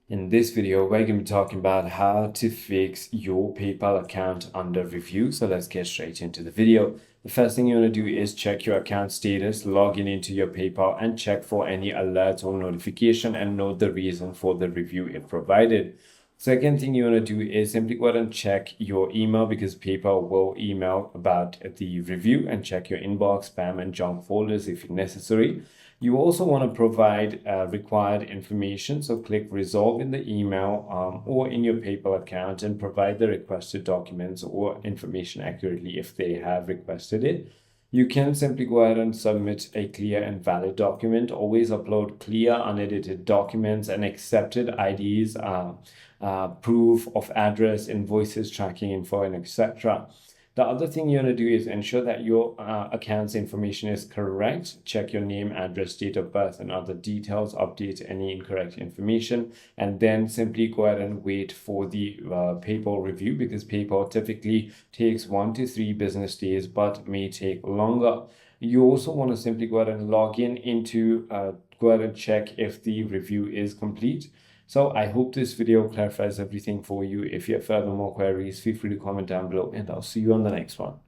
In this video, we're going to be talking about how to fix your PayPal account under review. So let's get straight into the video. The first thing you want to do is check your account status, log in into your PayPal and check for any alerts or notification and note the reason for the review it provided. Second thing you want to do is simply go ahead and check your email because PayPal will email about the review, and check your inbox, spam, and junk folders if necessary. You also want to provide required information. So click resolve in the email or in your PayPal account and provide the requested documents or information accurately if they have requested it. You can simply go ahead and submit a clear and valid document. Always upload clear, unedited documents and accepted IDs, proof of address, invoices, tracking info, and etc. The other thing you want to do is ensure that your account's information is correct. Check your name, address, date of birth, and other details. Update any incorrect information, and then simply go ahead and wait for the PayPal review, because PayPal typically takes 1 to 3 business days, but may take longer. You also want to simply go ahead and log in into go ahead and check if the review is complete. So I hope this video clarifies everything for you. If you have further more queries, feel free to comment down below, and I'll see you on the next one.